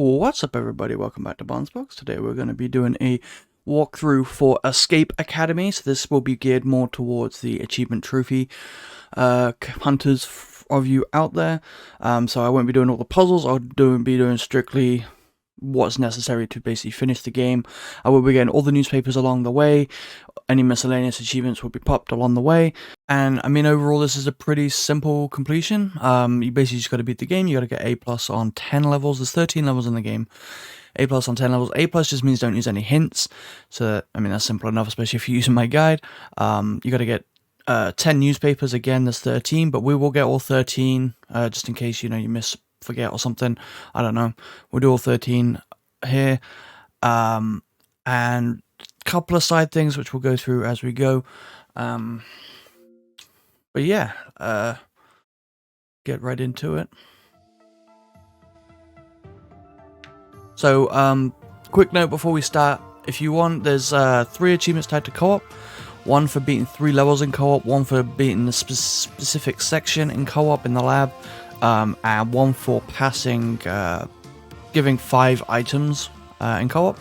What's up, everybody? Welcome back to Box. Today we're going to be doing a walkthrough for Escape Academy. So this will be geared more towards the achievement trophy hunters of you out there. So I won't be doing all the puzzles. I'll be doing strictly what's necessary to basically finish the game. I will be getting all the newspapers along the way. Any miscellaneous achievements will be popped along the way. And I mean, overall, this is a pretty simple completion. You basically just got to beat the game. You got to get A+ on 10 levels. There's 13 levels in the game. A+ on 10 levels. A+ just means don't use any hints. So, I mean, that's simple enough, especially if you're using my guide. You got to get 10 newspapers. Again, there's 13, but we will get all 13, just in case, you forget or something. I don't know. We'll do all 13 here. And a couple of side things which we'll go through as we go. But yeah, get right into it. So, quick note before we start. If you want, there's 3 achievements tied to co-op. 1 for beating 3 levels in co-op, 1 for beating a specific section in co-op in the lab, and 1 for passing, giving 5 items in co-op.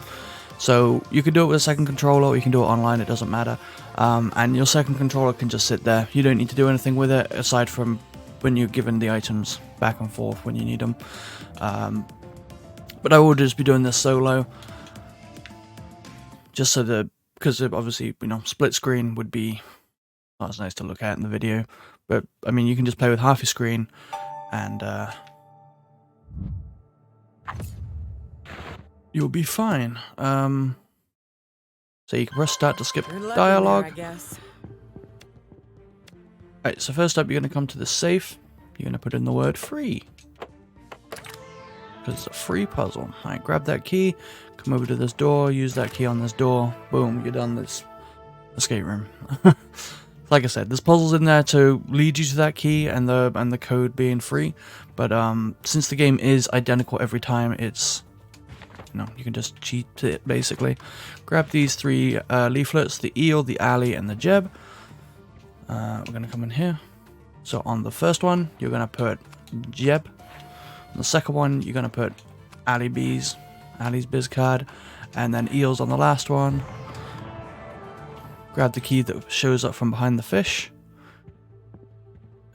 So you can do it with a second controller, or you can do it online, it doesn't matter. And your second controller can just sit there. You don't need to do anything with it, aside from when you're given the items back and forth when you need them. But I will just be doing this solo, just so because obviously, split screen would be not as nice to look at in the video. But, I mean, you can just play with half your screen, and you'll be fine. So you can press start to skip dialogue. Alright, so first up, you're going to come to the safe. You're going to put in the word free, because it's a free puzzle. Alright, grab that key, come over to this door, use that key on this door. Boom, you're done this escape room. Like I said, there's puzzles in there to lead you to that key and the code being free. But since the game is identical every time, it's you can just cheat it, basically. Grab these 3 leaflets, the eel, the alley, and the jeb. We're going to come in here. So on the first one, you're going to put jeb. On the second one, you're going to put alley's biz card. And then eels on the last one. Grab the key that shows up from behind the fish.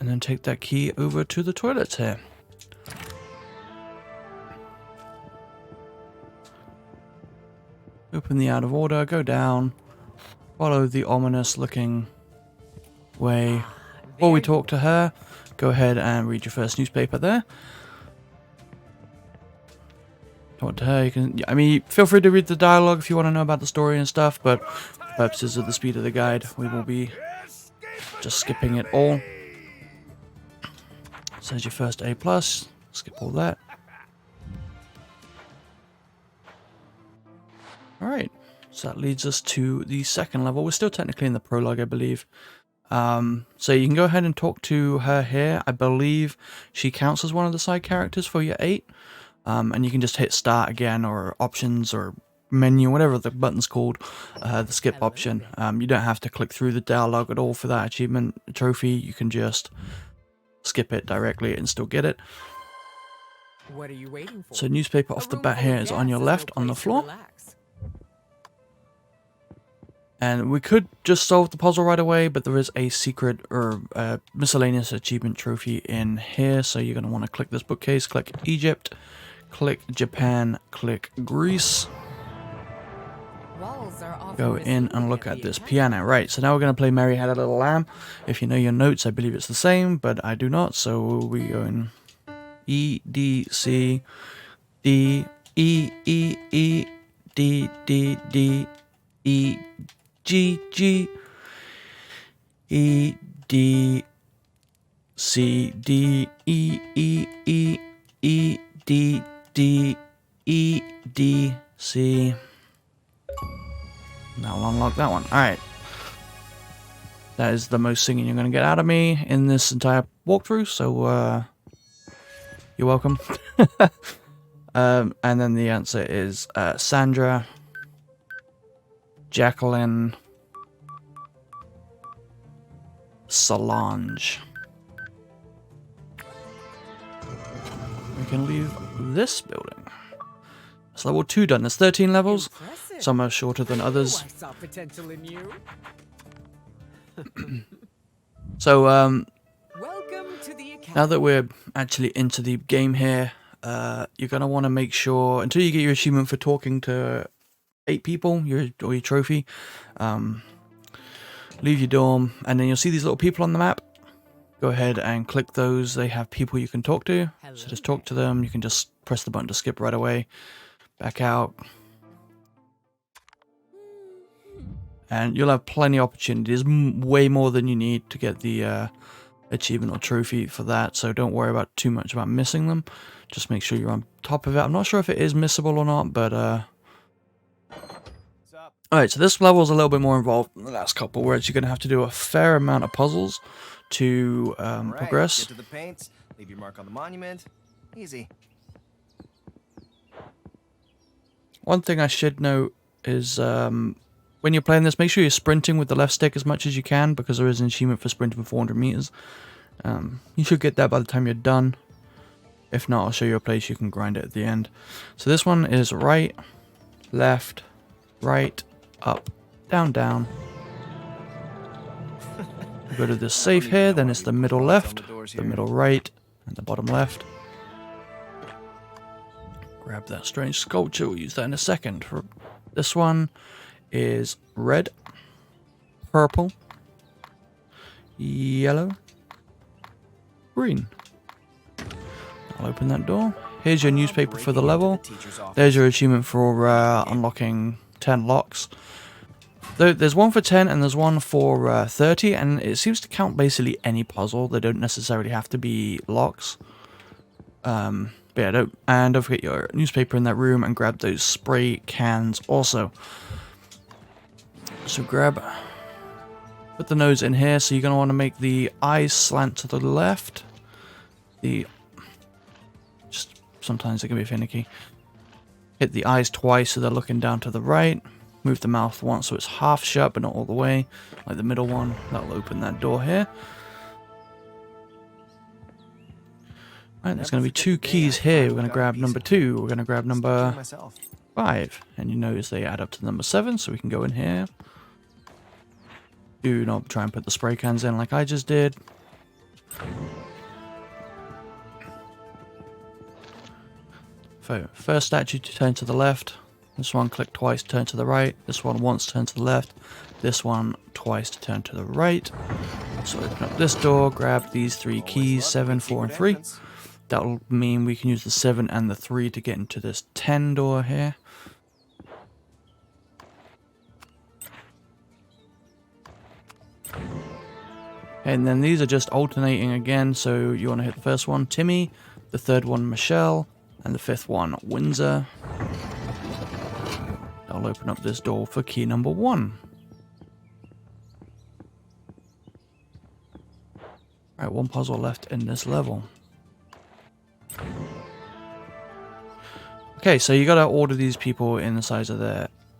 And then take that key over to the toilets here. Open the out of order, go down, follow the ominous looking way. Before we talk to her, go ahead and read your first newspaper there. Talk to her, feel free to read the dialogue if you want to know about the story and stuff, but for purposes of the speed of the guide, we will be just skipping it all. Says your first A+, skip all that. Alright, so that leads us to the second level. We're still technically in the prologue, I believe. So you can go ahead and talk to her here. I believe she counts as one of the side characters for your 8. And you can just hit start again, or options, or menu, whatever the button's called, the skip option. You don't have to click through the dialogue at all for that achievement trophy. You can just skip it directly and still get it. What are you waiting for? So newspaper off the bat here is on your left on the floor. And we could just solve the puzzle right away, but there is a secret or miscellaneous achievement trophy in here. So you're going to want to click this bookcase, click Egypt, click Japan, click Greece. Go in and look at this piano. Right, so now we're going to play Mary Had a Little Lamb. If you know your notes, I believe it's the same, but I do not. So we go in E, D, C, D, E, E, E, D, D, D, E, G, G, E, D, C, D, E, E, E, E, D, D, E, D, C. Now I'll unlock that one. Alright. That is the most singing you're going to get out of me in this entire walkthrough, so you're welcome. And then the answer is Sandra, Jacqueline, Solange. We can leave this building. That's level 2 done. There's 13 levels. Impressive. Some are shorter than I knew others. I saw potential in you. So, Welcome to the academy. now that we're actually into the game here, you're going to want to make sure, until you get your achievement for talking to 8 people, or your trophy, leave your dorm, and then you'll see these little people on the map. Go ahead and click those. They have people you can talk to. So just talk to them. You can just press the button to skip right away. Back out. And you'll have plenty of opportunities, way more than you need to get the achievement or trophy for that. So don't worry about too much about missing them. Just make sure you're on top of it. I'm not sure if it is missable or not, but alright, so this level is a little bit more involved than the last couple, where you're going to have to do a fair amount of puzzles to progress. Get to the paints, leave your mark on the monument. Easy. One thing I should note is when you're playing this, make sure you're sprinting with the left stick as much as you can, because there is an achievement for sprinting for 400 meters. You should get that by the time you're done. If not, I'll show you a place you can grind it at the end. So this one is right, left, right, up, down, down. Go to this safe here, then it's the middle left, the middle right, and the bottom left. Grab that strange sculpture, we'll use that in a second. This one is red, purple, yellow, green. I'll open that door. Here's your newspaper for the level. There's your achievement for unlocking 10 locks. There's one for 10 and there's one for 30, and it seems to count basically any puzzle. They don't necessarily have to be locks. But yeah, don't forget your newspaper in that room, and grab those spray cans also. So put the nose in here, so you're going to want to make the eyes slant to the left. Just sometimes they can be finicky. Hit the eyes twice so they're looking down to the right. Move the mouth once so it's half shut but not all the way, like the middle one. That'll open that door here. Right, there's going to be 2 keys here. We're going to grab number 2. We're going to grab number 5. And you notice they add up to number 7, so we can go in here. Do not try and put the spray cans in like I just did. First statue to turn to the left. This one, click twice to turn to the right. This one, once to turn to the left. This one, twice to turn to the right. So open up this door, grab these 3 keys, 7, 4, and 3. That'll mean we can use the 7 and the 3 to get into this 10 door here. And then these are just alternating again, so you want to hit the first one, Timmy, the third one, Michelle, and the 5th one, Windsor. I'll open up this door for key number 1. Right, 1 puzzle left in this level. Okay, so you gotta order these people in the size of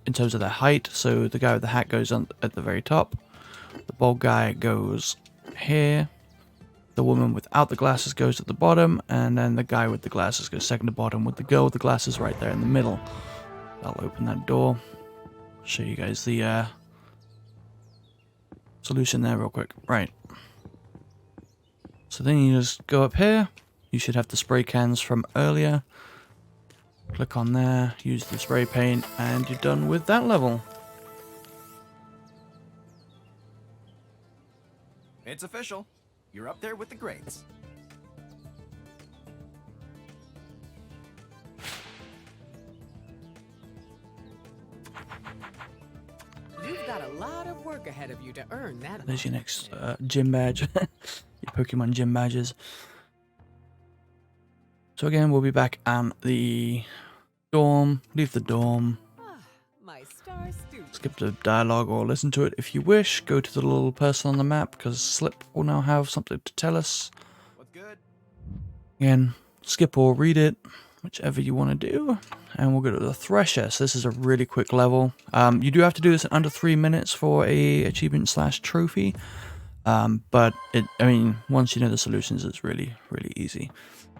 in terms of their height. So the guy with the hat goes on at the very top. The bald guy goes here. The woman without the glasses goes at the bottom, and then the guy with the glasses goes second to bottom, with the girl with the glasses right there in the middle. I'll open that door. Show you guys the solution there real quick. Right. So then you just go up here. You should have the spray cans from earlier. Click on there, use the spray paint, and you're done with that level. It's official. You're up there with the greats. You've got a lot of work ahead of you to earn that. There's your next gym badge. Your Pokemon gym badges. So again, we'll be back on the dorm. Leave the dorm. My star student. Skip the dialogue or listen to it if you wish. Go to the little person on the map, because Slip will now have something to tell us. What's good? Again, skip or read it, whichever you want to do. And we'll go to the Thresher. So this is a really quick level. You do have to do this in under 3 minutes for a achievement / trophy. But once you know the solutions, it's really, really easy.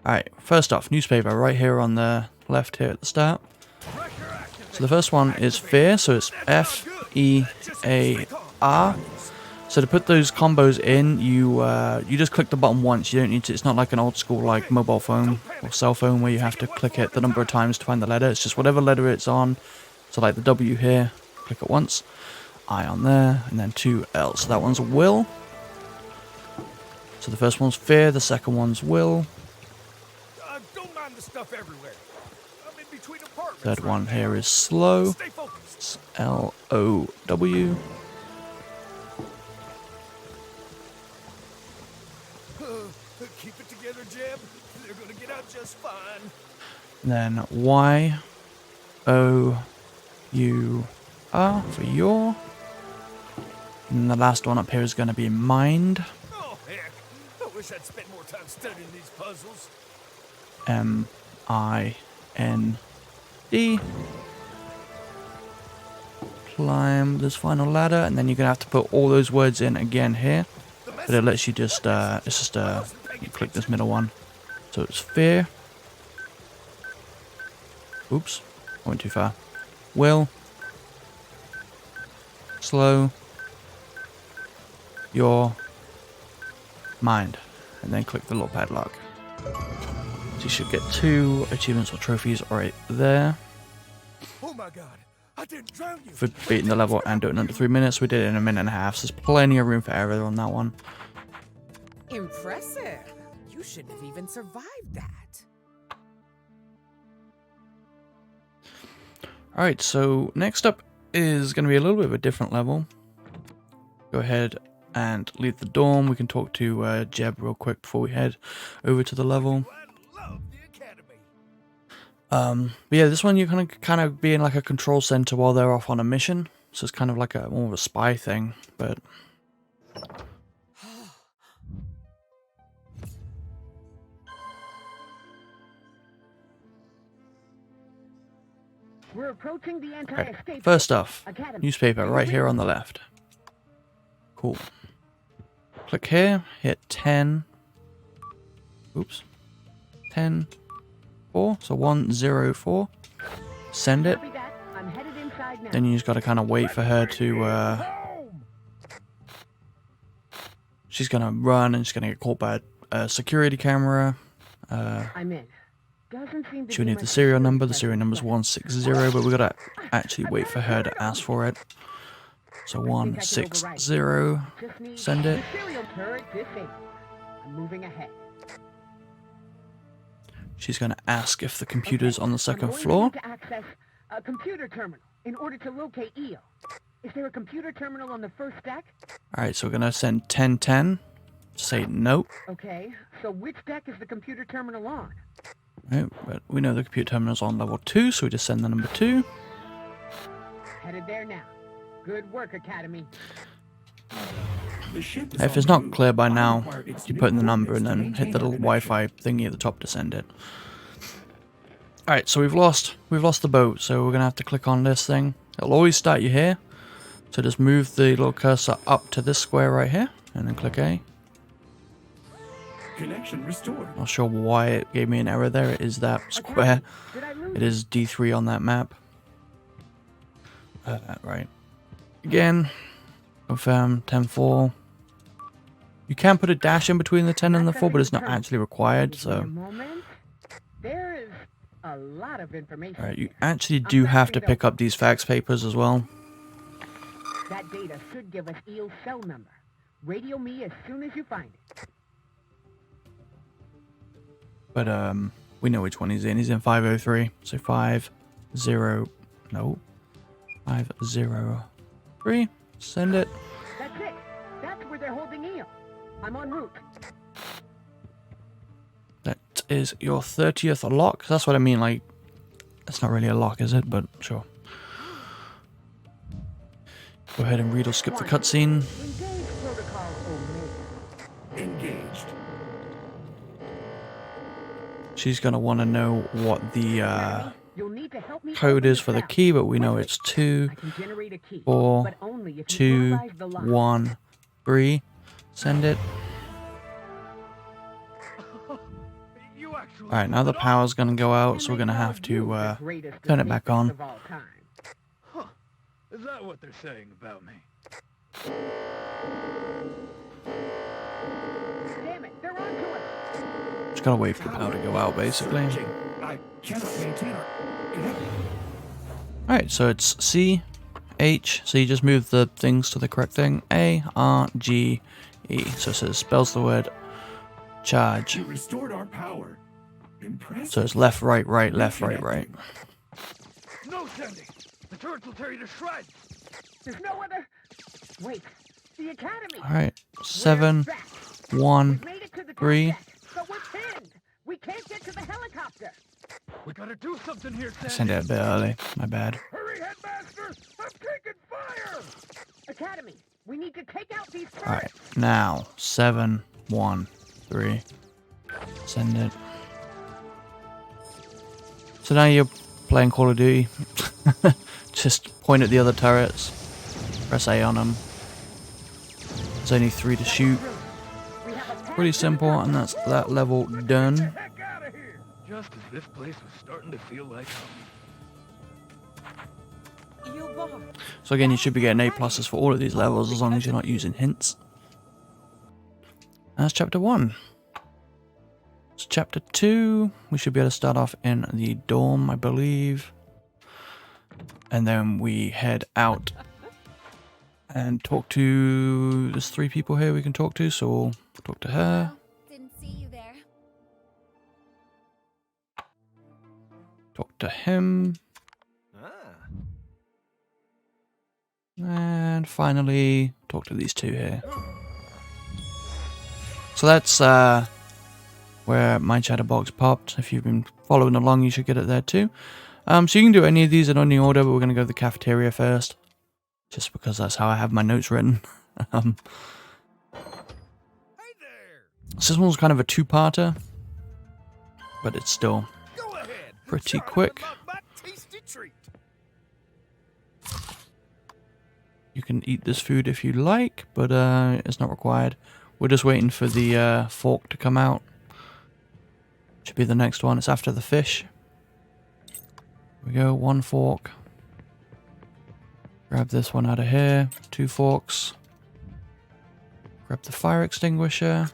Alright, first off, newspaper right here on the left here at the start. So the first one is fear, so it's F-E-A-R. So to put those combos in, you just click the button once. You don't need to. It's not like an old school like mobile phone or cell phone where you have to click it the number of times to find the letter. It's just whatever letter it's on. So like the W here, click it once. I on there, and then 2 L. So that one's will. So the first one's fear, the second one's will. Don't mind the stuff everywhere. I'm in between apartments. Third one here is slow. Stay focused. It's L-O-W. Keep it together, Jeb. They're gonna get out just fine. Then Y-O-U-R for your. And the last one up here is going to be mind. Oh, heck. I wish I'd spent more time studying these puzzles. M-I-N-D. Climb this final ladder, and then you're going to have to put all those words in again here. But it lets you just, you click this middle one. So it's fear. Oops, I went too far. Will. Slow. Your mind. And then click the little padlock. So you should get 2 achievements or trophies right there Oh my god. I didn't drown you. for beating the level and doing it under 3 minutes. We did it in 1.5 minutes, so there's plenty of room for error on that one. Impressive. You shouldn't have even survived that. Alright, so next up is going to be a little bit of a different level. Go ahead and leave the dorm. We can talk to Jeb real quick before we head over to the level. I love the academy. But yeah, this one you're kind of being like a control center while they're off on a mission. So it's kind of like more of a spy thing, but We're approaching the right. anti-escape. First off, Academy. newspaper right here on the left. Cool. Click here, hit 10. Oops. 10, 4. So 104. Send it. Copy that. I'm headed inside now. Then you just got to kind of wait for her to. Home. She's gonna run and she's gonna get caught by a security camera. I'm in. Doesn't seem to She'll be need much the serial number. The security serial number's presence. 160, but we gotta actually wait for her to ask for it. So 160. Just need Send it. the serial turret disabled. I'm moving ahead. She's gonna ask if the computer's on the I'm second going to floor. need to access a computer terminal in order to locate EO. Is there a computer terminal on the first deck? Alright, so we're gonna send 1010. Say nope. Okay, so which deck is the computer terminal on? Right, but we know the computer terminal's on level 2, so we just send the number 2. Headed there now. Good work, Academy. If it's not clear by now, you put in the number and then hit the little Wi-Fi thingy at the top to send it. Alright, so we've lost the boat, so we're gonna have to click on this thing. It'll always start you here. So just move the little cursor up to this square right here, and then click A. Connection restored. Not sure why it gave me an error there. It is that square. Did I lose It is D3 on that map. Right. Again, confirm 10-4. You can put a dash in between the 10 and the 4, but it's not actually required, Give me a so... moment. There is a lot of information. Alright, you actually do have to pick up these fax papers as well. That data should give us EO's cell number. Radio me as soon as you find it. But, we know which one he's in. He's in 503. So 503. Send it. That's it. That's where they're holding EO. I'm en route. That is your 30th lock. That's what I mean, like, that's not really a lock, is it? But sure. Go ahead and read or skip the cutscene. Engage protocol Omega. Engaged. She's going to want to know what the You'll need to help me code open is for the cell. key, but we know it's 2, I can generate a key, 4, but only if you 2, analyze the lock. 1, 3. Send it. You you actually Alright, now the power's gonna go out, so we're gonna have to turn it back on. Huh. Is that what they're saying about me? Damn it, they're onto us. Just gotta wait for the power to go out, basically. I cannot maintain our... Alright, so it's C, H, so you just move the things to the correct thing. A, R, G, E. So it says, spells the word charge. You restored our power. Impressive. So it's left, right, right, left, right, right. No, Sandy. The turrets will tear you to shreds. There's no other... Wait, the academy. Alright, 7, 1, We've made it to the 3. test deck, but we're pinned. We can't get to the helicopter. We gotta do something here, I Sandy. sent it a bit early, my bad. Hurry, Headmaster! I'm taking fire! Academy, we need to take out these turrets. Alright, now 7, 1, 3. Send it. So now you're playing Call of Duty. Just point at the other turrets. Press A on them. There's only 3 to shoot. We have a Pretty simple, and that's that level done. Heck out of here! Just as this place was starting to feel like home. You bar. So again, you should be getting A pluses for all of these levels as long as you're not using hints. That's chapter 1. So chapter 2, we should be able to start off in the dorm, I believe. And then we head out and talk to... There's 3 people here we can talk to, so we'll talk to her. Didn't see you there. Talk to him. Ah, And finally, talk to these 2 here. So that's where my chatterbox popped. If you've been following along, you should get it there too. So you can do any of these in any order, but we're going to go to the cafeteria first. Just because that's how I have my notes written. Hey there! So this one's kind of a 2-parter. But it's still Go ahead. pretty Try quick. my tasty treat. You can eat this food if you like, but it's not required. We're just waiting for the fork to come out. Should be the next one. It's after the fish. Here we go, 1 fork. Grab this one out of here. 2 forks. Grab the fire extinguisher.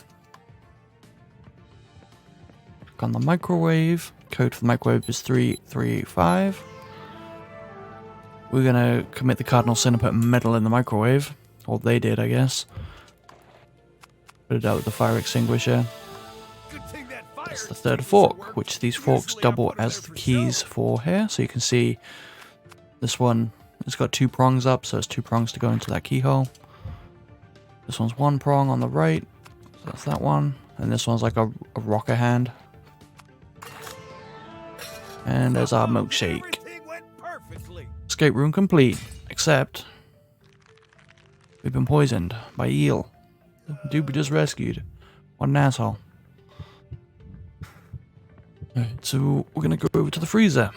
Click on the microwave. Code for the microwave is 335. We're gonna commit the cardinal sin and put metal in the microwave. Or they did, I guess. Put it out with the fire extinguisher. Good thing that fire It's the 3rd fork, which these forks double as the keys for here. So you can see this one, it's got 2 prongs up, so it's 2 prongs to go into that keyhole. This one's 1 prong on the right, so that's that one. And this one's like a rocker hand. And there's our milkshake. Everything went perfectly. Escape room complete, except we've been poisoned by eel. The dude we just rescued. What an asshole. Alright, so we're gonna go over to the freezer.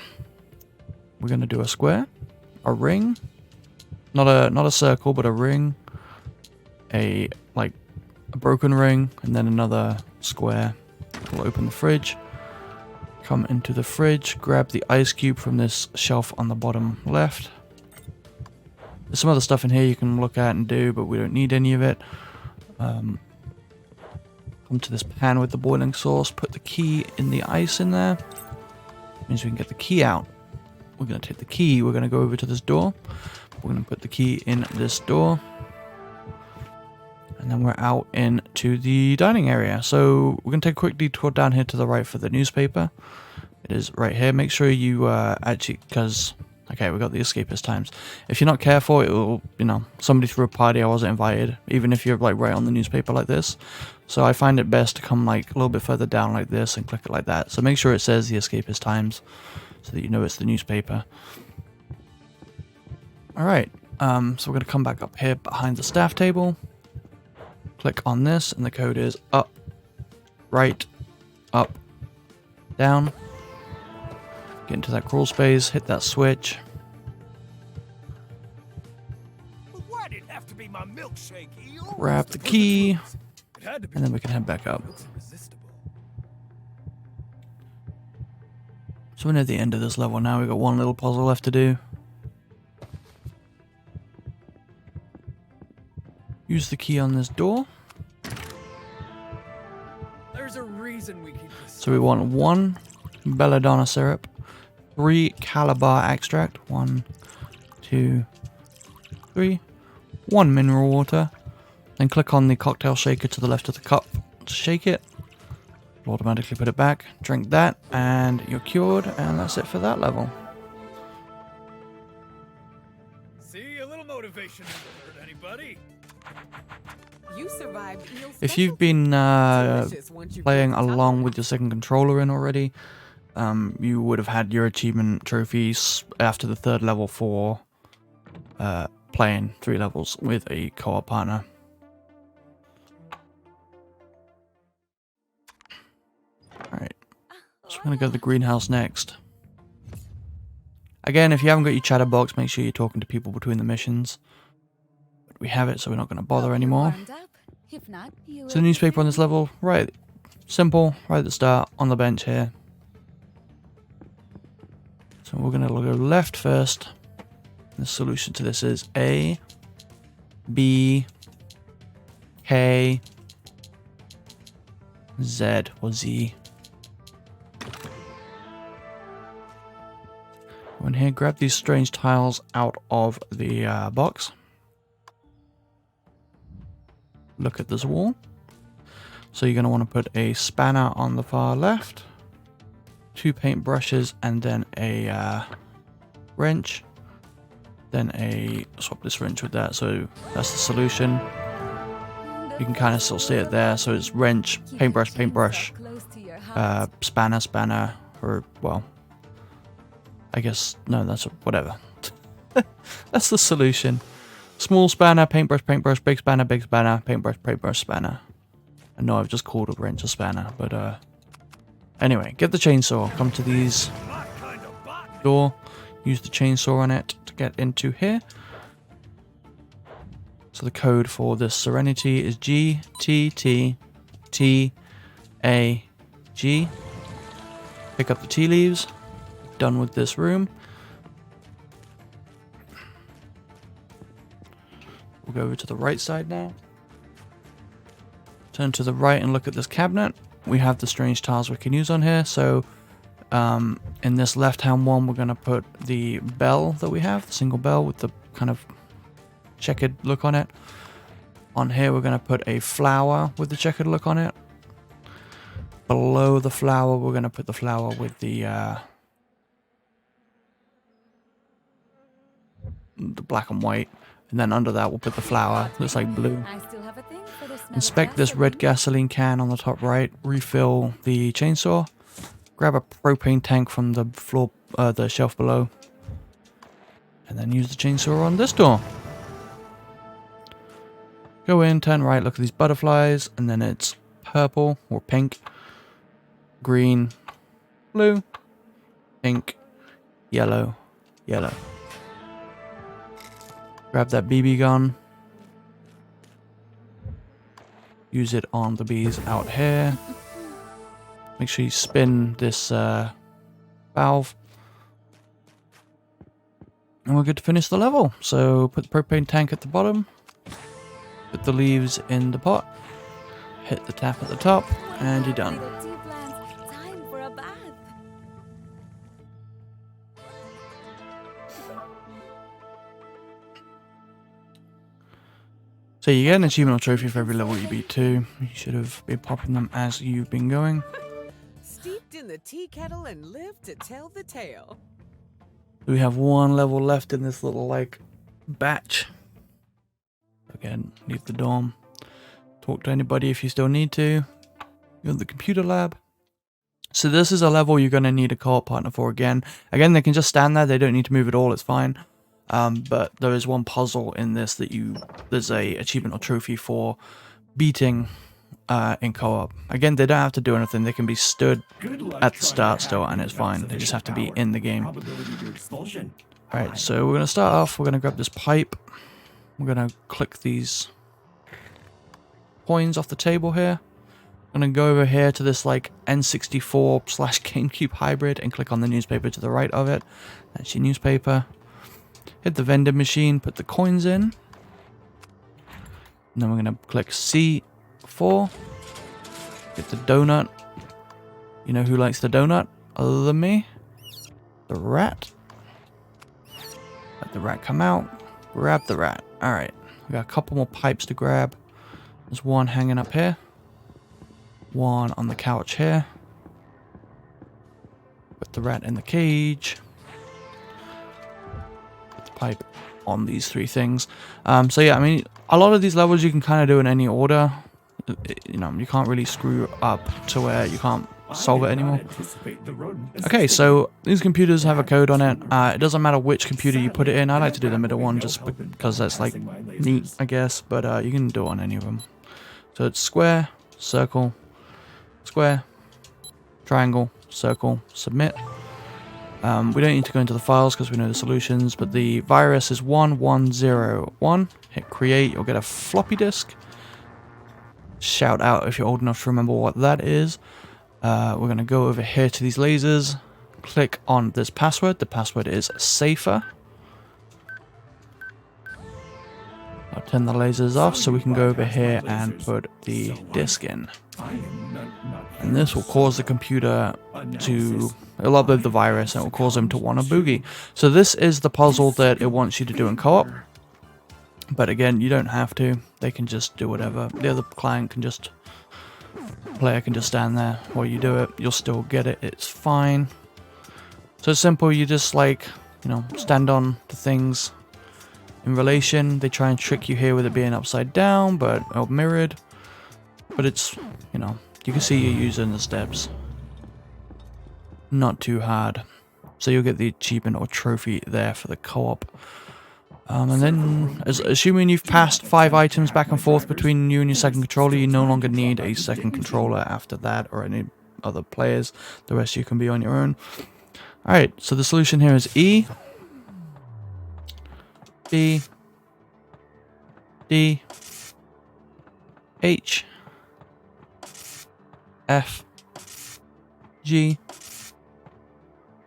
We're gonna do a square, a ring, not a circle, but a ring, a broken ring, and then another square. We'll open the fridge. Come into the fridge, grab the ice cube from this shelf on the bottom left. There's some other stuff in here you can look at and do, but we don't need any of it. Come to this pan with the boiling sauce, put the key in the ice in there. Means we can get the key out. We're going to take the key, we're going to go over to this door. We're going to put the key in this door. And then we're out into the dining area. So we're going to take a quick detour down here to the right for the newspaper. It is right here. Make sure you actually, because, okay, we got the escapist times. If you're not careful, it will, somebody threw a party, I wasn't invited, even if you're like right on the newspaper like this. So I find it best to come like a little bit further down like this and click it like that. So make sure it says the escapist times so that you know it's the newspaper. Alright, so we're going to come back up here behind the staff table. Click on this, and the code is up, right, up, down. Get into that crawl space, hit that switch. But why did it have to be my milkshake, eel? Grab the key, It had to be. and then we can head back up. Looks irresistible. So we're near the end of this level now. We've got one little puzzle left to do. Use the key on this door. There's a reason we keep this. So we want 1 belladonna syrup, 3 calabar extract, 1, 2, 3, 1 mineral water. Then click on the cocktail shaker to the left of the cup to shake it. Automatically put it back, drink that, and you're cured, and that's it for that level. See, a little motivation doesn't hurt anybody. You survived eel If you've special been delicious once you playing broke the top. along with your second controller in already, you would have had your achievement trophies after the 3rd level for playing 3 levels with a co-op partner. Alright, so we're going to go to the greenhouse next. Again, if you haven't got your chatter box, make sure you're talking to people between the missions. But we have it, so we're not going to bother anymore. If not, you So the newspaper on this level, right, simple, right at the start, on the bench here. So we're going to go left first. The solution to this is A, B, K, Z, or Z. Go in here, grab these strange tiles out of the box. Look at this wall. So you're going to want to put a spanner on the far left, 2 paint brushes, and then a wrench. Then swap this wrench with that, so that's the solution. You can kind of still see it there, so it's wrench, paintbrush, spanner, or, well, I guess, no, that's whatever. That's the solution. Small spanner, paintbrush, big spanner, paintbrush, spanner. I know I've just called a wrench a spanner, but anyway, get the chainsaw, come to these door, use the chainsaw on it to get into here. So the code for this Serenity is G T T T A G. Pick up the tea leaves. Done with this room. We'll go over to the right side now. Turn to the right and look at this cabinet. We have the strange tiles we can use on here. So in this left hand one, we're going to put the bell that we have, the single bell with the kind of checkered look on it. On here, we're going to put a flower with the checkered look on it. Below the flower, we're going to put the flower with the black and white. And then under that, we'll put the flower that's like blue. I still have a thing for the smell of Inspect this red gasoline can on the top right. Refill the chainsaw. Grab a propane tank from the floor, the shelf below. And then use the chainsaw on this door. Go in, turn right, look at these butterflies, and then it's purple or pink, green, blue, pink, yellow, yellow. Grab that BB gun. Use it on the bees out here. Make sure you spin this valve. And we're good to finish the level. So put the propane tank at the bottom. Put the leaves in the pot. Hit the tap at the top. And you're done. little tea plants. Time for a bath. So you get an achievement or trophy for every level you beat too. You should have been popping them as you've been going. Steeped in the tea kettle and lived to tell the tale. We have one level left in this little like batch. Again, leave the dorm. Talk to anybody if you still need to. You're in the computer lab. So this is a level you're going to need a co-op partner for again. Again, they can just stand there. They don't need to move at all. It's fine. But there is one puzzle in this that there's a achievement or trophy for beating in co-op. Again, they don't have to do anything. They can be stood at the start still and it's fine. They just have to be in the game. Alright, so we're going to start off. We're going to grab this pipe. We're going to click these coins off the table here. I'm gonna go over here to this like N64/GameCube hybrid and click on the newspaper to the right of it. That's your newspaper. Hit the vending machine, put the coins in. And then we're gonna click C4. Get the donut. You know who likes the donut other than me? The rat. Let the rat come out. Grab the rat. Alright. We got a couple more pipes to grab. There's one hanging up here. One on the couch here. Put the rat in the cage. Put the pipe on these three things. So yeah, I mean, a lot of these levels you can kind of do in any order. You know, you can't really screw up to where you can't solve it anymore. Okay, so these computers have a code on it. It doesn't matter which computer you put it in. I like to do the middle one just because that's like neat, I guess. But you can do it on any of them. So it's square, circle, square, triangle, circle, submit. We don't need to go into the files because we know the solutions, but the virus is 1101. Hit create, you'll get a floppy disk. Shout out if you're old enough to remember what that is. We're going to go over here to these lasers, click on this password. The password is safer. I'll turn the lasers off so we can go over here and put the disk in. And this will cause the computer to, it'll upload the virus and it will cause them to want to boogie. So this is the puzzle that it wants you to do in co-op. But again, you don't have to. They can just do whatever. The other client can just, player can just stand there while you do it. You'll still get it. It's fine. So it's simple. You just like, you know, stand on the things in relation. They try and trick you here with it being upside down, or mirrored. But it's, you know, you can see you're using the steps. Not too hard. So you'll get the achievement or trophy there for the co-op. And then, assuming you've passed 5 items back and forth between you and your second controller, you no longer need a second controller after that or any other players. The rest you can be on your own. Alright, so the solution here is E, B, D, H, F, G,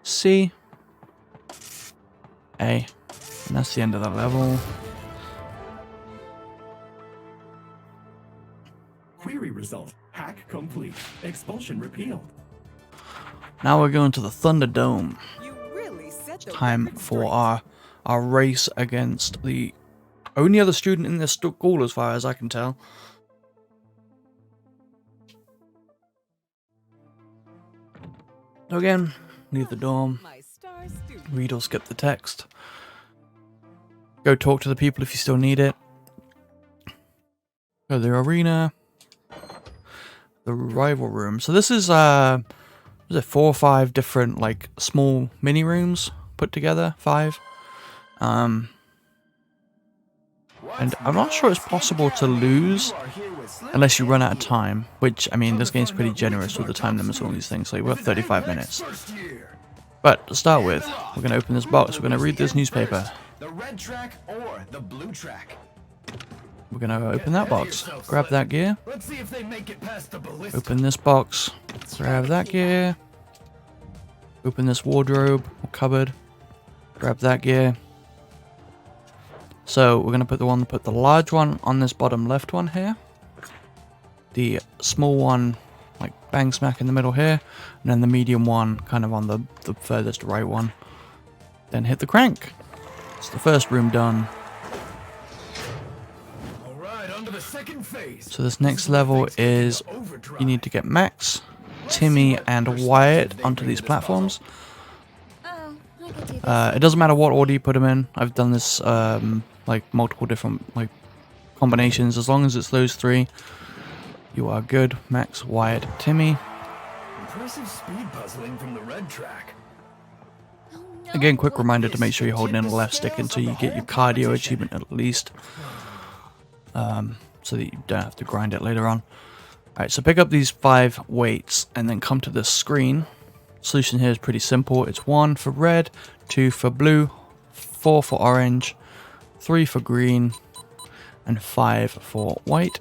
C, A. And that's the end of that level. Query result. Hack complete. Expulsion repealed. Now we're going to the Thunderdome. You really set the Time record for straight. our race against the only other student in this school as far as I can tell. So again, leave the dorm. My star student. Read or skip the text. Go talk to the people if you still need it. Go to the arena. The rival room. So this is was it 4 or 5 different like small mini rooms put together? 5. And I'm not sure it's possible to lose unless you run out of time. Which, I mean, this game's pretty generous with the time limits on these things. So you've got 35 minutes. But to start with, we're going to open this box. We're going to read this newspaper. The red track or the blue track? We're going to open that box. Grab that gear. Let's see if they make it past the ballistic. Open this box. Grab that gear. Open this wardrobe or cupboard. Grab that gear. So we're going to put the large one on this bottom left one here. The small one like bang smack in the middle here. And then the medium one kind of on the furthest right one. Then hit the crank. It's the first room done. All right, on to the second phase. So this next level is you need to get Max, Timmy, and Wyatt onto these platforms. Oh, I could do this. It doesn't matter what order you put them in. I've done this like multiple different like combinations. As long as it's those 3, you are good. Max, Wyatt, Timmy. Impressive speed puzzling from the red track. Oh, no. Again, quick reminder to make sure you're holding in the left stick until you get your cardio achievement at least. So that you don't have to grind it later on. Alright, so pick up these 5 weights and then come to this screen. Solution here is pretty simple. It's 1 for red, 2 for blue, 4 for orange, 3 for green, and 5 for white.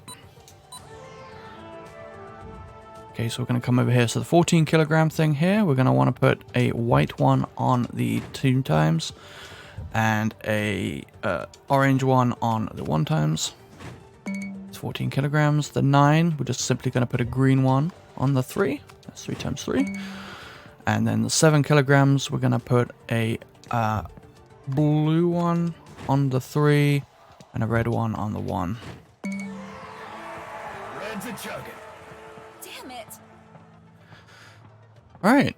Okay, so we're going to come over here. So the 14 kilogram thing here, we're going to want to put a white one on the 2 times and a orange one on the 1 times. It's 14 kilograms. The 9, we're just simply going to put a green one on the 3. That's 3 times 3. And then the 7 kilograms, we're going to put a blue one on the 3 and a red one on the 1. Red's a chugging. Damn it. Alright.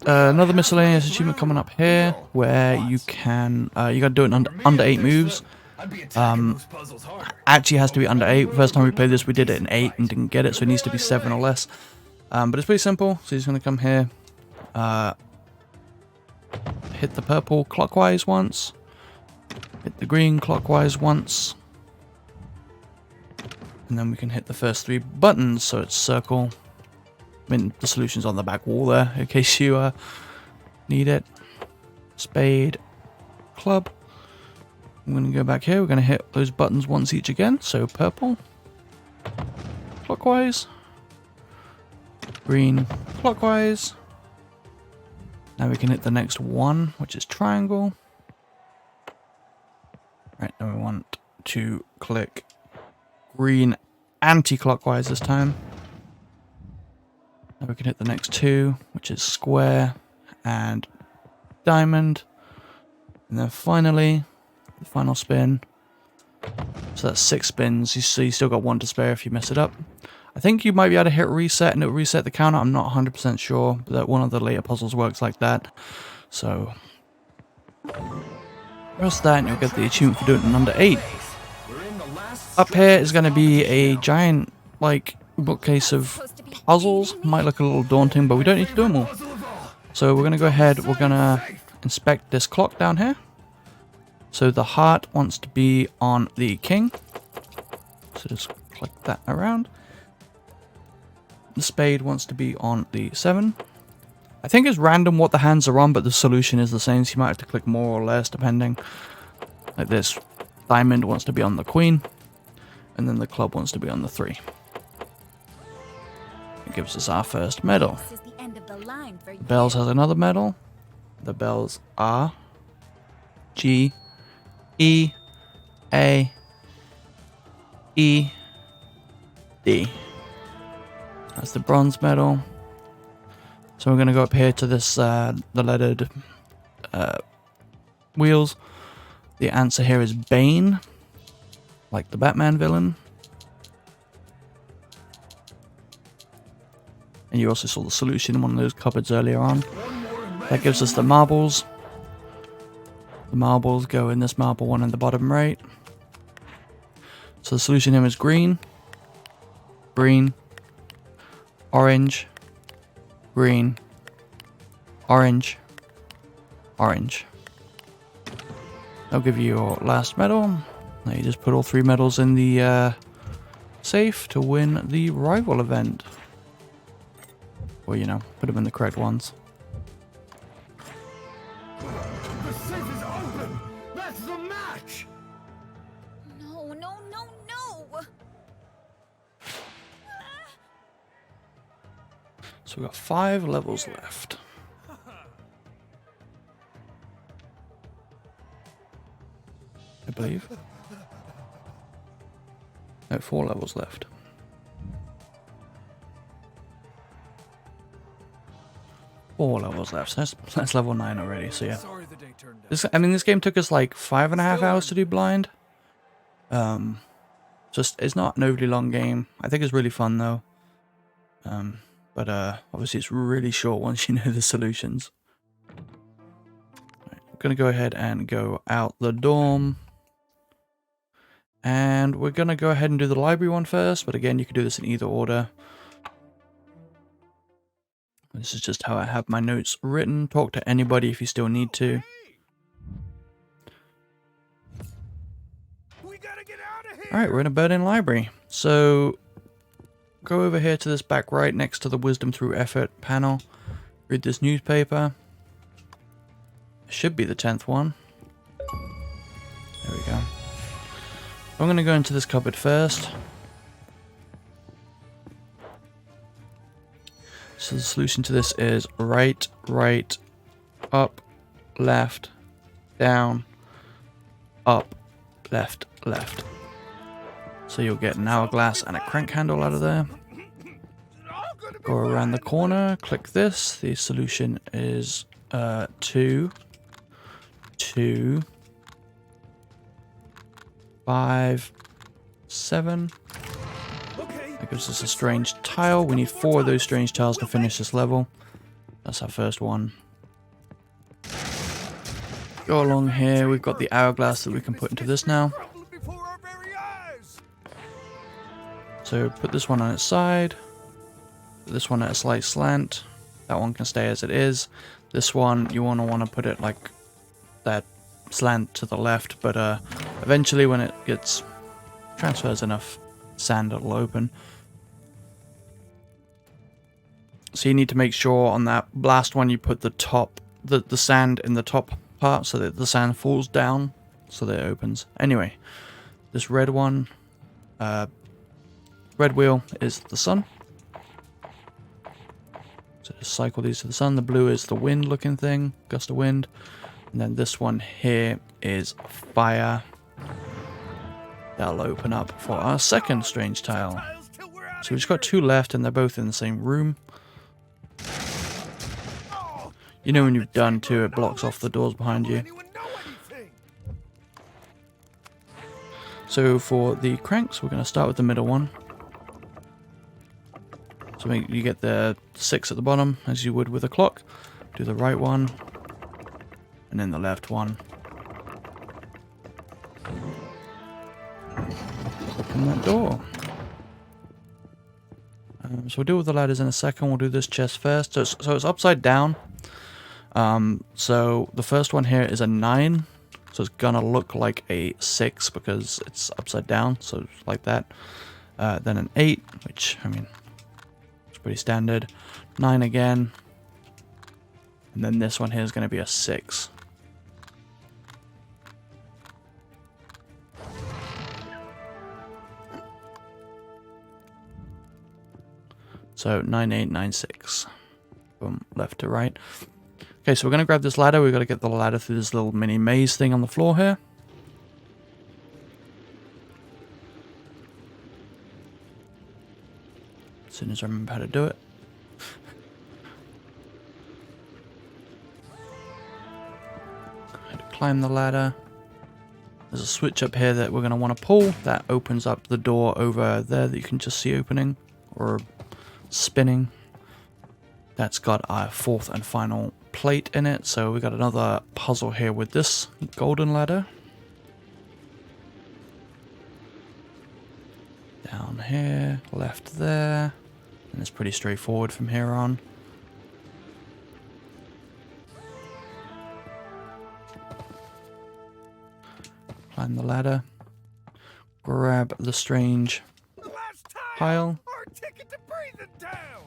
Another miscellaneous achievement coming up here where you can, you got to do it in under 8 moves. I'd be attacking those puzzles harder. Actually has to be under 8. First time we played this, we did it in 8 and didn't get it, so it needs to be 7 or less. But it's pretty simple. So he's going to come here, hit the purple clockwise once, hit the green clockwise once, and then we can hit the first 3 buttons. So it's circle. I mean, the solution's on the back wall there, in case you need it. Spade, club. I'm going to go back here. We're going to hit those buttons once each again. So purple, clockwise, green, clockwise. Now we can hit the next one, which is triangle. Right, now we want to click green anti-clockwise this time. Now we can hit the next 2, which is square and diamond. And then finally, the final spin. So that's 6 spins, so you still got 1 to spare if you mess it up. I think you might be able to hit reset and it'll reset the counter. I'm not 100% sure, but that one of the later puzzles works like that. So, press that and you'll get the achievement for doing it in under 8. Up here is going to be a giant, like, bookcase of puzzles. Might look a little daunting, but we don't need to do them all. So we're going to go ahead, we're going to inspect this clock down here. So the heart wants to be on the king. So just click that around. The spade wants to be on the 7. I think it's random what the hands are on, but the solution is the same, so you might have to click more or less depending. Like this, diamond wants to be on the queen, and then the club wants to be on the 3. It gives us our first medal. This is the end of the line for you. Bells has another medal. The bells are G, E, A, E, D. That's the bronze medal. So we're going to go up here to this, the lettered wheels. The answer here is Bane, like the Batman villain. And you also saw the solution in one of those cupboards earlier on. That gives us the marbles. The marbles go in this marble one in the bottom right. So the solution here is green, green, orange, green, orange, orange. That'll give you your last medal. Now you just put all 3 medals in the safe to win the rival event. Or, you know, put them in the correct ones. The safe is open. That's the match. No, no, no, no. So we've got 5 levels left. I believe. No, 4 levels left. Four levels left. So that's level 9 already. So yeah. Sorry the day turned out. This game took us like 5.5 hours to do blind. Just it's not an overly long game. I think it's really fun though. But obviously it's really short once you know the solutions. Right, we're gonna go ahead and go out the dorm. And we're gonna go ahead and do the library one first, but again you can do this in either order. This is just how I have my notes written. Talk to anybody if you still need to. We gotta get out of here. Alright, we're in a Berlin library. So, go over here to this back right next to the Wisdom Through Effort panel. Read this newspaper. Should be the 10th one. There we go. I'm going to go into this cupboard first. So the solution to this is right, right, up, left, down, up, left, left. So you'll get an hourglass and a crank handle out of there. Go around the corner, click this. The solution is 2, 2, 5, 7. That gives us a strange tile. We need 4 of those strange tiles to finish this level. That's our first one. Go along here. We've got the hourglass that we can put into this now. So put this one on its side. Put this one at a slight slant. That one can stay as it is. This one, you want to put it like that slant to the left, but eventually when it gets transfers enough sand, it'll open. So you need to make sure on that last one you put the top, the sand in the top part so that the sand falls down so that it opens. Anyway, this red one, red wheel is the sun. So just cycle these to the sun. The blue is the wind looking thing, gust of wind. And then this one here is fire. That'll open up for our second strange tile. So we've just got 2 left and they're both in the same room. You know when you've done 2, it blocks off the doors behind you. So for the cranks, we're going to start with the middle one. So you get the 6 at the bottom, as you would with a clock. Do the right one, and then the left one. Open that door. So we'll deal with the ladders in a second. We'll do this chest first. So it's upside down. So the first one here is a 9. So it's gonna look like a 6 because it's upside down. So it's like that. Then an 8, which, I mean, it's pretty standard. 9 again. And then this one here is going to be a 6. So 9, 8, 9, 6. Boom, left to right. Okay, so we're going to grab this ladder. We've got to get the ladder through this little mini maze thing on the floor here. As soon as I remember how to do it. Climb the ladder. There's a switch up here that we're going to want to pull. That opens up the door over there that you can just see opening or spinning. That's got our 4th and final plate in it. So we got another puzzle here with this golden ladder. Down here, left there. And it's pretty straightforward from here on. Climb the ladder. Grab the strange pile. Our ticket to breathing down.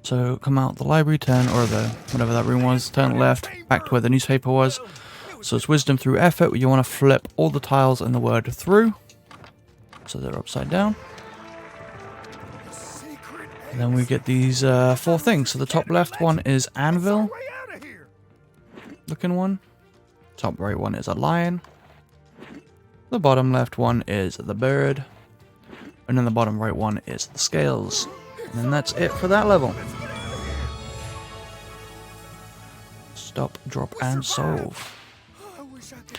So come out the library, turn, or the whatever that room was, turn left, back to where the newspaper was. So it's wisdom through effort. You want to flip all the tiles in the word through. So they're upside down. And then we get these 4 things. So the top left one is anvil. Looking one. Top right one is a lion. The bottom left one is the bird. And then the bottom right one is the scales. And then that's it for that level. Stop, drop, and solve.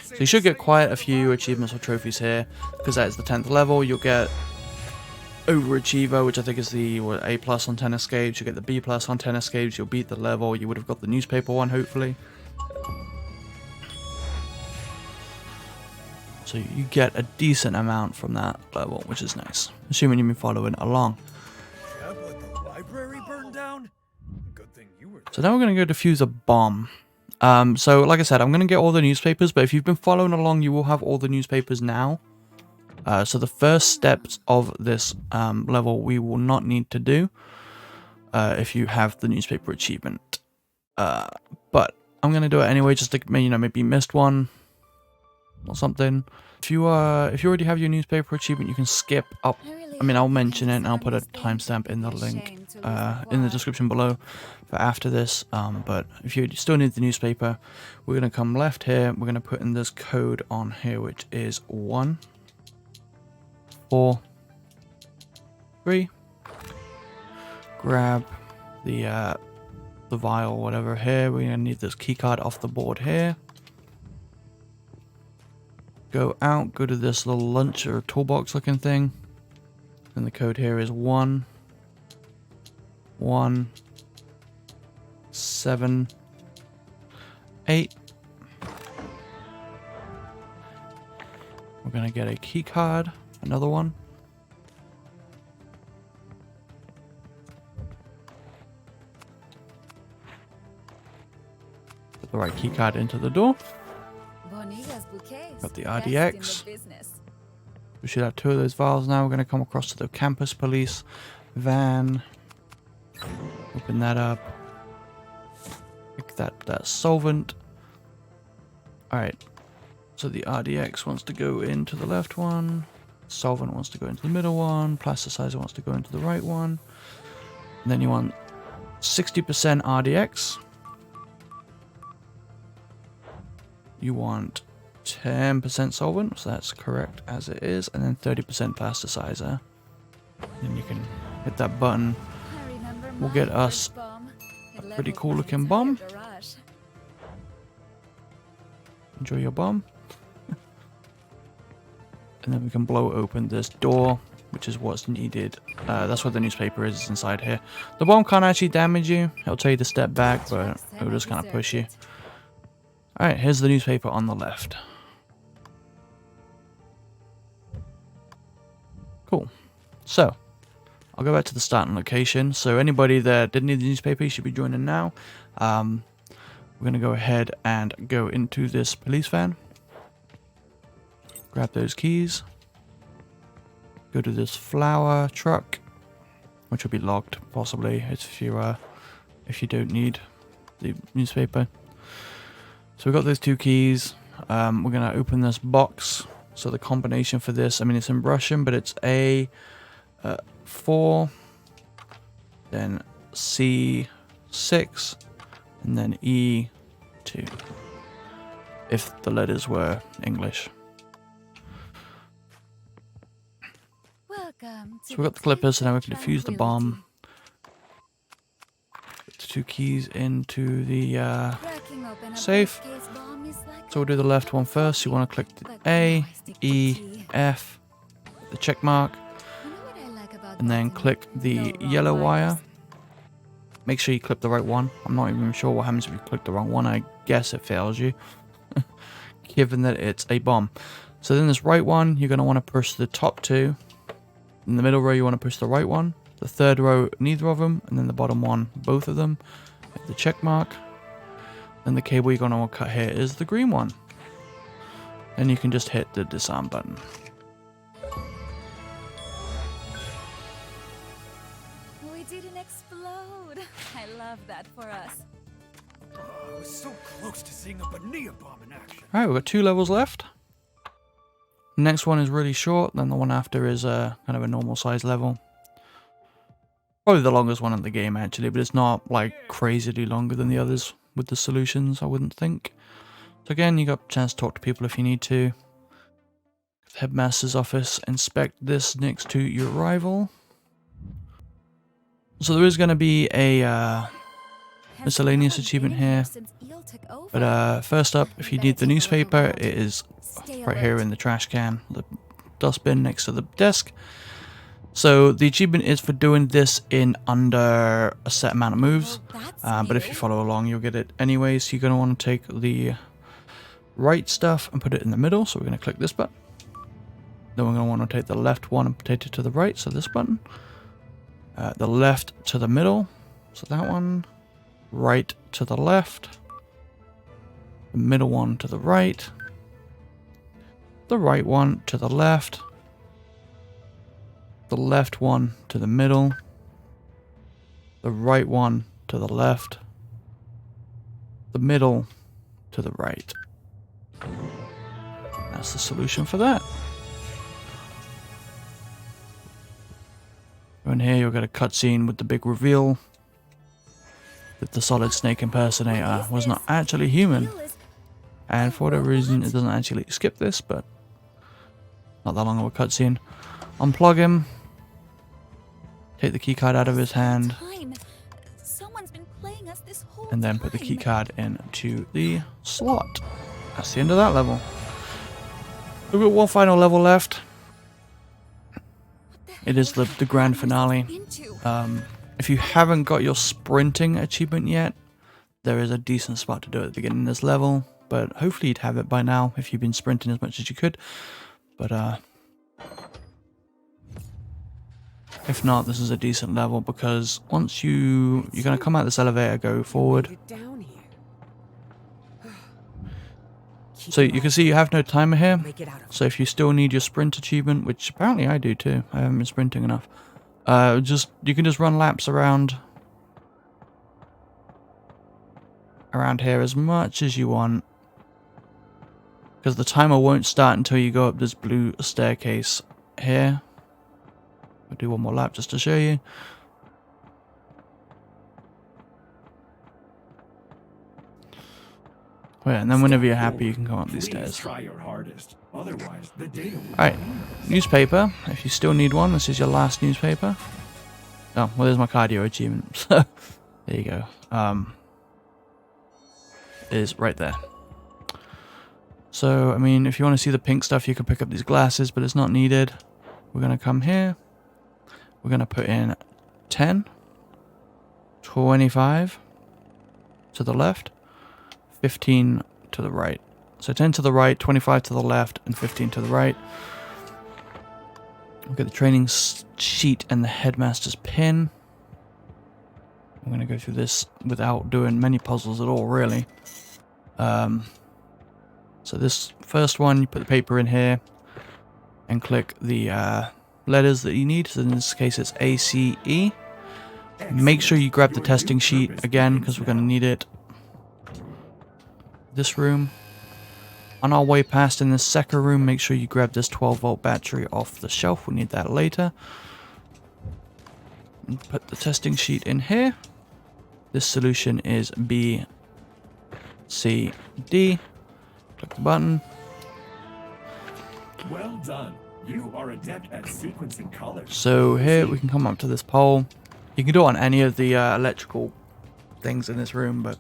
So you should get quite a few achievements or trophies here, because that is the 10th level. You'll get Overachiever, which I think is the A+ on 10 escapes. You'll get the B+ on 10 escapes. You'll beat the level. You would have got the newspaper one, hopefully. So you get a decent amount from that level, which is nice. Assuming you've been following along. So now we're going to go defuse a bomb. So like I said, I'm going to get all the newspapers, but if you've been following along, you will have all the newspapers now. So the first steps of this level we will not need to do if you have the newspaper achievement. But I'm going to do it anyway, just to maybe missed one. or something. If you already have your newspaper achievement, you can skip up. I mean, I'll mention it and I'll put a timestamp in the link in the description below for after this. But if you still need the newspaper, we're gonna come left here. We're gonna put in this code on here, which is 1 4 3. Grab the vial, whatever here. We're gonna need this key card off the board here. Go out, go to this little lunch or toolbox looking thing. And the code here is 1 1 7 8. We're gonna get a key card, another one. Put the right key card into the door. Got the RDX. We should have 2 of those vials now. We're going to come across to the campus police van. Open that up. Pick that solvent. Alright. So the RDX wants to go into the left one. Solvent wants to go into the middle one. Plasticizer wants to go into the right one. And then you want 60% RDX. You want 10% solvent, so that's correct as it is, and then 30% plasticizer. Then you can hit that button. We'll get us a pretty cool looking bomb. Enjoy your bomb. And then we can blow open this door, which is what's needed. That's what the newspaper is inside here. The bomb can't actually damage you. It'll tell you to step back, but it'll just kind of push you. Alright, here's the newspaper on the left. Cool. So, I'll go back to the starting location. So anybody that didn't need the newspaper, you should be joining now. We're going to go ahead and go into this police van. Grab those keys. Go to this flower truck, which will be locked, possibly, if you don't need the newspaper. So we've got those 2 keys. We're going to open this box. So the combination for this, I mean, it's in Russian, but it's A4, then C6, and then E2, if the letters were English. So we've got the clippers, so now we can defuse the bomb. Put the 2 keys into the safe. So we'll do the left one first. You want to click the A, E, F, the check mark, and then click the yellow wire. Make sure you click the right one. I'm not even sure what happens if you click the wrong one. I guess it fails you, given that it's a bomb. So then this right one, you're going to want to push the top 2. In the middle row, you want to push the right one. The third row, neither of them. And then the bottom one, both of them. Hit the check mark. And the cable you're going to want to cut here is the green one. And you can just hit the disarm button. We didn't explode. I love that for us. I was so close to seeing a Bonilla bomb in action. Alright, we've got 2 levels left. The next one is really short, then the one after is kind of a normal size level. Probably the longest one in the game actually, but it's not like crazily longer than the others with the solutions, I wouldn't think. So again, you got a chance to talk to people if you need to. Headmaster's office, inspect this next to your rival. So there is going to be a miscellaneous achievement here. But first up, if you need the newspaper, it is right here in the trash can, the dustbin next to the desk. So the achievement is for doing this in under a set amount of moves. But if you follow along, you'll get it anyway. So you're going to want to take the right stuff and put it in the middle. So we're going to click this button. Then we're going to want to take the left one and put it to the right. So this button. The left to the middle. So that one. Right to the left. The middle one to the right. The right one to the left. The left one to the middle. The right one to the left. The middle to the right. Now that's the solution for that. And here you'll get a cutscene with the big reveal that the Solid Snake impersonator was not actually human. And for whatever reason, it doesn't actually skip this, but not that long of a cutscene. Unplug him. Take the keycard out of his hand. Someone's been playing us this whole And then put the keycard into the slot. That's the end of that level. We've got one final level left. It is the grand finale. If you haven't got your sprinting achievement yet, there is a decent spot to do it at the beginning of this level. But hopefully you'd have it by now if you've been sprinting as much as you could. But if not, this is a decent level because once you're going to come out this elevator, go forward. Get down here. So you can see you have no timer here. Make it out of So if you still need your sprint achievement, which apparently I do too, I haven't been sprinting enough. You can just run laps around here as much as you want. Because the timer won't start until you go up this blue staircase here. I'll do one more lap just to show you. Wait, and then whenever you're happy, you can come up these stairs. Try your hardest. Otherwise, the data will Alright, newspaper. If you still need one, this is your last newspaper. Oh, well, there's my cardio achievement. So, there you go. It is right there. So, I mean, if you want to see the pink stuff, you can pick up these glasses, but it's not needed. We're going to come here. We're going to put in 10, 25 to the left, 15 to the right. So 10 to the right, 25 to the left, and 15 to the right. We'll get the training sheet and the headmaster's pin. I'm going to go through this without doing many puzzles at all, really. So this first one, you put the paper in here and click the letters that you need. So in this case, it's A, C, E. Make sure you grab the testing sheet again because we're going to need it. This room. On our way past in this second room, make sure you grab this 12-volt battery off the shelf. We need that later. And put the testing sheet in here. This solution is B, C, D. Click the button. Well done. You are adept at sequencing colors. So here we can come up to this pole. You can do it on any of the electrical things in this room, but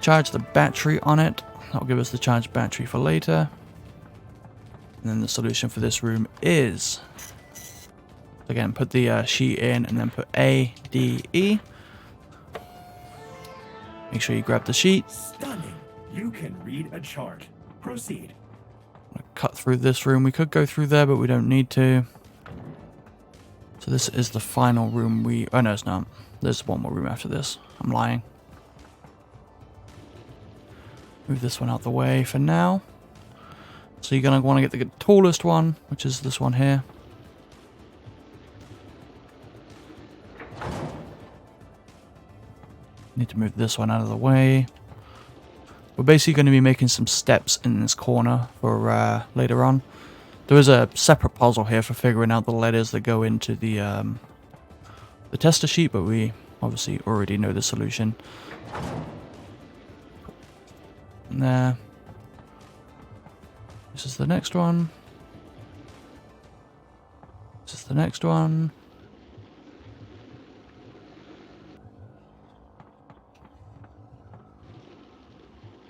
charge the battery on it. That'll give us the charged battery for later. And then the solution for this room is, again, put the sheet in and then put A, D, E. Make sure you grab the sheet. Stunning. You can read a chart. Proceed. Cut through this room. We could go through there, but we don't need to. So this is the final room oh no, it's not. There's one more room after this. I'm lying. Move this one out the way for now. So you're going to want to get the tallest one, which is this one here. Need to move this one out of the way. We're basically going to be making some steps in this corner for later on. There is a separate puzzle here for figuring out the letters that go into the tester sheet, but we obviously already know the solution. And there. This is the next one. This is the next one.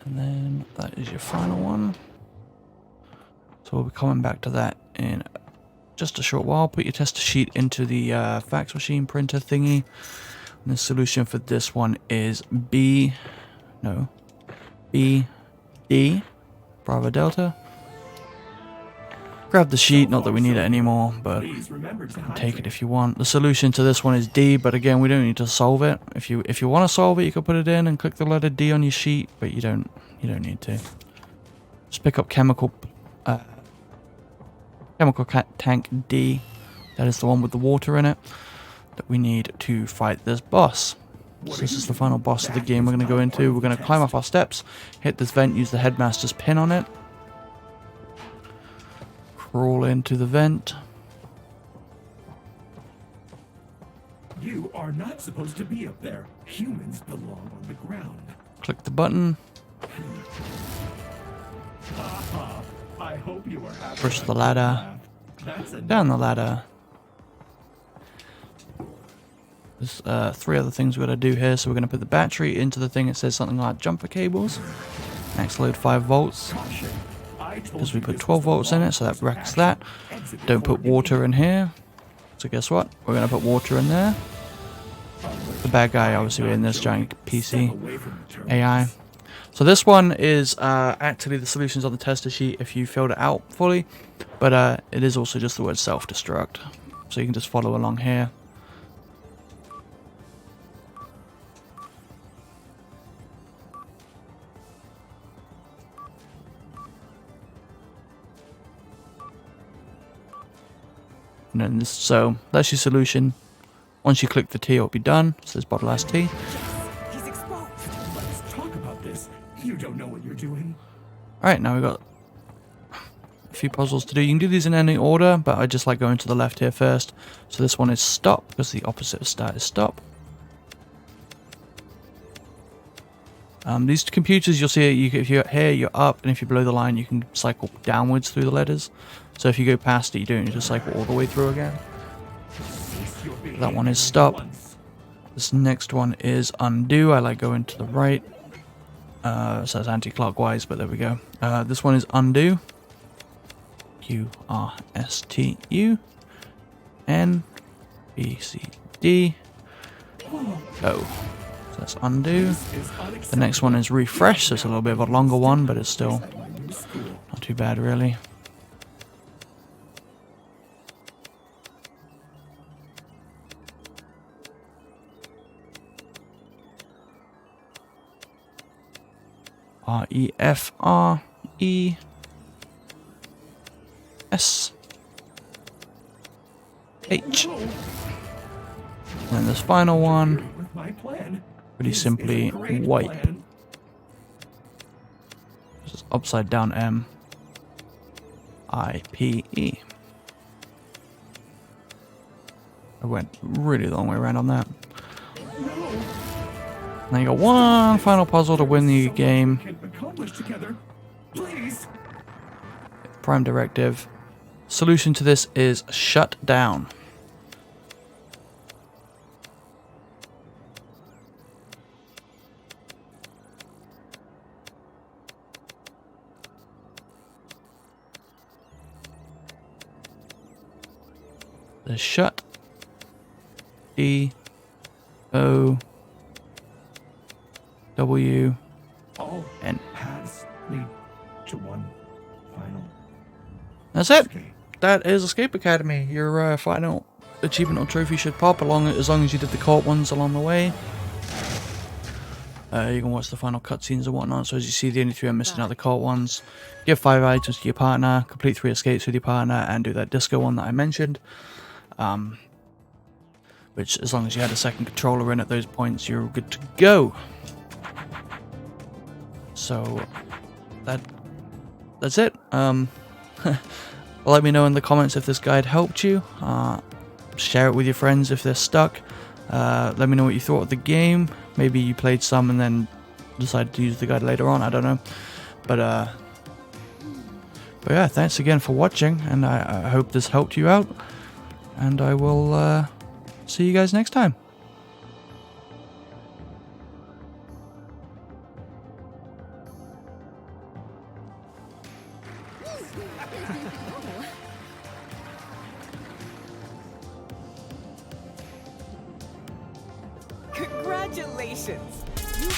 And then that is your final one. So we'll be coming back to that in just a short while. Put your tester sheet into the fax machine printer thingy. And the solution for this one is B, D, Bravo Delta. Grab the sheet, not that we need it anymore, but Please remember to take it if you want. The solution to this one is D, but again, we don't need to solve it. If you want to solve it, you can put it in and click the letter D on your sheet, but you don't need to. Just pick up chemical tank D. That is the one with the water in it that we need to fight this boss. So this is the final boss of the game we're going to go into. We're going to climb off our steps, hit this vent, use the headmaster's pin on it. crawl into the vent. You are not supposed to be up there. Humans belong on the ground. Click the button. I hope you are happy. Push the ladder. That's a Down the ladder. There's 3 other things we're going to do here. So we're going to put the battery into the thing. It says something like jumper cables. Max load 5 volts. caution. I told Because we you put this 12 was a volts in it, so that long-term wrecks that. action. Exit Don't before put water in here. So guess what? We're going to put water in there. The bad guy obviously in this giant Step PC away from the terminals. AI. So this one is actually the solutions on the tester sheet if you filled it out fully. But it is also just the word self-destruct. So you can just follow along here. And then this, so that's your solution. Once you click the T, it'll be done. It says bottle has T. He's exposed. Let's talk about this. You don't know what you're doing. Alright, now we've got a few puzzles to do. You can do these in any order, but I just like going to the left here first. So this one is stop, because the opposite of start is stop. These computers, you'll see if you're here, you're up, and if you're below the line, you can cycle downwards through the letters. So if you go past it, you don't, you just cycle all the way through again. Cease your That one behavior is stop. at once. This next one is undo. I like going to the right. So it's anti-clockwise, but there we go. This one is undo. Q-R-S-T-U. N-B-C-D. O. So that's undo. This is The next one is refresh. So it's a little bit of a longer one, but it's still at my new school. not too bad, really. R-E-F-R-E-S-H. And then this final one, With my plan. pretty This is a simply great wipe. plan. This is upside down M. I-P-E. I went really long way around on that. Now you got one final puzzle to win the game. Can accomplish together. Please. Prime directive. Solution to this is shut down. The shut. D. O. W. All N. paths lead to one final That's it. escape. That is Escape Academy. Your final achievement or trophy should pop as long as you did the co-op ones along the way. You can watch the final cutscenes and whatnot. So as you see, the only 3 I'm missing are the co-op ones. Give 5 items to your partner, complete 3 escapes with your partner, and do that disco one that I mentioned. Which, as long as you had a second controller in at those points, you're good to go. So that's it. Let me know in the comments if this guide helped you. Share it with your friends if they're stuck. Let me know what you thought of the game. Maybe you played some and then decided to use the guide later on. I don't know. But yeah, thanks again for watching, and I hope this helped you out. And I will see you guys next time. Congratulations! You